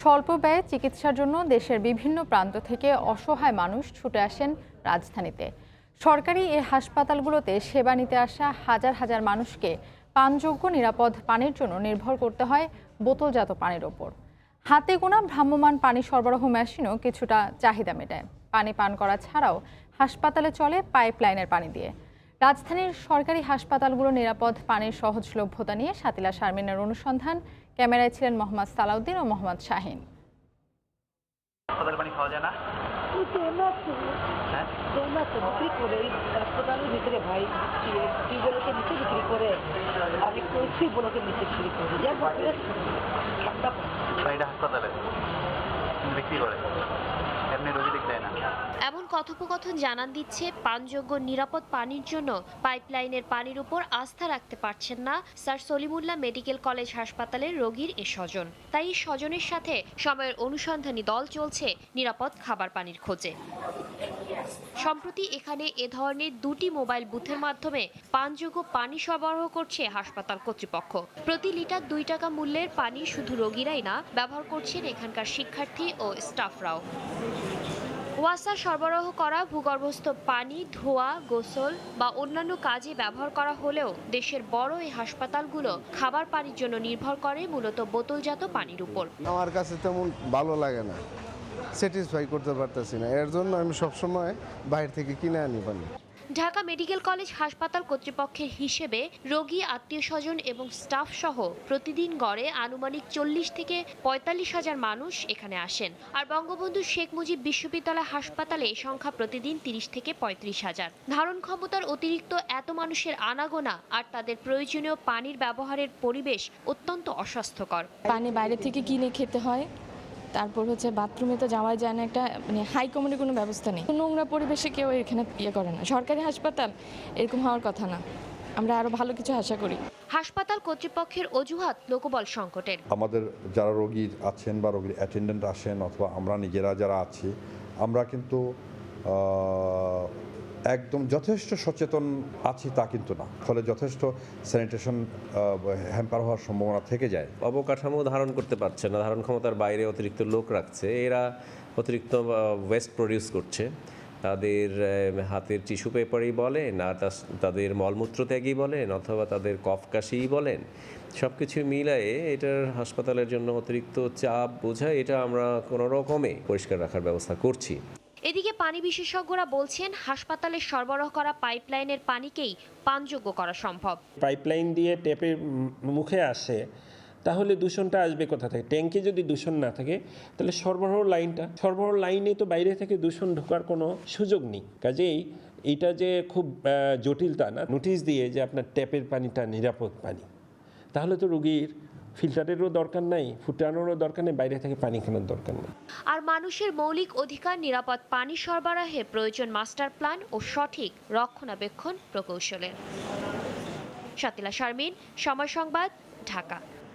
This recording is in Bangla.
স্বল্প ব্যয়ে চিকিৎসার জন্য দেশের বিভিন্ন প্রান্ত থেকে অসহায় মানুষ ছুটে আসেন রাজধানীতে। সরকারি এই হাসপাতালগুলোতে সেবা নিতে আসা হাজার হাজার মানুষকে পানযোগ্য নিরাপদ পানির জন্য নির্ভর করতে হয় বোতলজাত পানির ওপর। হাতে গোনা ভ্রাম্যমাণ পানি সরবরাহ মেশিনও কিছুটা চাহিদা মেটায়। পানি পান করা ছাড়াও হাসপাতালে চলে পাইপলাইনের পানি দিয়ে। রাজধানীর সরকারি হাসপাতালগুলো নিরাপদ পানির সহজলভ্যতা নিয়ে শাতিলা শারমিনের অনুসন্ধান। ক্যামেরায় ছিলেন মোহাম্মদ সালাউদ্দিন ও মোহাম্মদ শাহিন। হাসপাতাল পানি খাওয়া যায় না? বিক্রি করে হাসপাতালের ভিতরে ভাই টিউবওয়েলকে নিচে বিক্রি করে আর একটু টিউবওয়েলকে নিচে বিক্রি করে এটা হাসপাতালে বিক্রি করে এমনি রোগী দেখতে না। এমন কথোপকথন জানান দিচ্ছে পানযোগ্য নিরাপদ পানির জন্য পাইপলাইনের পানির উপর আস্থা রাখতে পারছেন না স্যার সলিমুল্লাহ মেডিকেল কলেজ হাসপাতালের রোগীর এ স্বজন। তাই স্বজনের সাথে সময়ের অনুসন্ধানী দল চলছে নিরাপদ খাবার পানির খোঁজে। সম্প্রতি এখানে এ ধরনের দুটি মোবাইল বুথের মাধ্যমে পানযোগ্য পানি সরবরাহ করছে হাসপাতাল কর্তৃপক্ষ। প্রতি লিটার 2 টাকা মূল্যের পানি শুধু রোগীরাই না, ব্যবহার করছেন এখানকার শিক্ষার্থী ও স্টাফরাও। ওয়াসা সরবরাহ করা ভূগর্ভস্থ পানি ধোয়া, গোসল বা অন্যান্য কাজে ব্যবহার করা হলেও দেশের বড় এই হাসপাতালগুলো খাবার পানির জন্য নির্ভর করে মূলত বোতলজাত পানির উপর। আমার কাছে তেমন ভালো লাগে না, স্যাটিসফাই করতে পারতেছি না, এর জন্য আমি সবসময় বাইরে থেকে কিনে আনি পানি। ঢাকা মেডিকেল কলেজ হাসপাতাল কর্তৃপক্ষের হিসেবে রোগী, আত্মীয় স্বজন এবং স্টাফ সহ প্রতিদিন গড়ে আনুমানিক 40 থেকে 45 হাজার মানুষ এখানে আসেন। আর বঙ্গবন্ধু শেখ মুজিব বিশ্ববিদ্যালয় হাসপাতালে এ সংখ্যা প্রতিদিন 30 থেকে 35 হাজার। ধারণ ক্ষমতার অতিরিক্ত এত মানুষের আনাগোনা আর তাদের প্রয়োজনীয় পানির ব্যবহারের পরিবেশ অত্যন্ত অস্বাস্থ্যকর। পানি বাইরে থেকে কিনে খেতে হয়, তারপর হচ্ছে বাথরুমে তো যাওয়া যায় না, একটা হাই কমোডের কোনো ব্যবস্থা নেই। নোংরা পরিবেশে কেউ এখানে করে না। সরকারি হাসপাতাল এরকম হওয়ার কথা না, আমরা আরো ভালো কিছু আশা করি। হাসপাতাল কর্তৃপক্ষের অজুহাত লোকবল সংকটের। আমাদের যারা রোগী আছেন বা রোগীর অ্যাটেন্ডেন্ট আসেন অথবা আমরা নিজেরা যারা আছি, আমরা কিন্তু একদম যথেষ্ট সচেতন আছি তা কিন্তু না, ফলে যথেষ্ট স্যানিটেশন হ্যাম্পার হওয়ার সম্ভাবনা থেকে যায়। অবকাঠামো ধারণ করতে পারছে না, ধারণ ক্ষমতার বাইরে অতিরিক্ত লোক রাখছে, এরা অতিরিক্ত ওয়েস্ট প্রডিউস করছে। তাদের হাতের টিস্যু পেপারই বলেন, আর তাদের মলমূত্র ত্যাগই বলেন, অথবা তাদের কফ কাশিই বলেন, সব কিছু মিলায়ে এটার হাসপাতালের জন্য অতিরিক্ত চাপ বোঝায়। এটা আমরা কোনো রকমে পরিষ্কার রাখার ব্যবস্থা করছি। এদিকে পানি বিশেষজ্ঞরা বলছেন হাসপাতালে সরবরাহ করা পাইপলাইনের পানিকেই পানযোগ্য করা সম্ভব। পাইপলাইন দিয়ে ট্যাপের মুখে আসে, তাহলে দূষণটা আসবে কোথা থেকে? ট্যাঙ্কে যদি দূষণ না থাকে তাহলে সরবরাহ লাইনে তো বাইরে থেকে দূষণ ঢোকার কোনো সুযোগ নেই। কাজেই এইটা যে খুব জটিল তা না। নোটিশ দিয়ে যে আপনার ট্যাপের পানিটা নিরাপদ পানি, তাহলে তো রোগীর ফিল্টারেরও দরকার নাই, ফুটানোরও দরকার নেই, বাইরে থেকে পানি কেনার দরকার নেই। আর মানুষের মৌলিক অধিকার নিরাপদ পানি সরবরাহে প্রয়োজন মাস্টার প্ল্যান ও সঠিক রক্ষণাবেক্ষণ প্রকৌশলের। শাতিলা শারমিন, সময় সংবাদ, ঢাকা।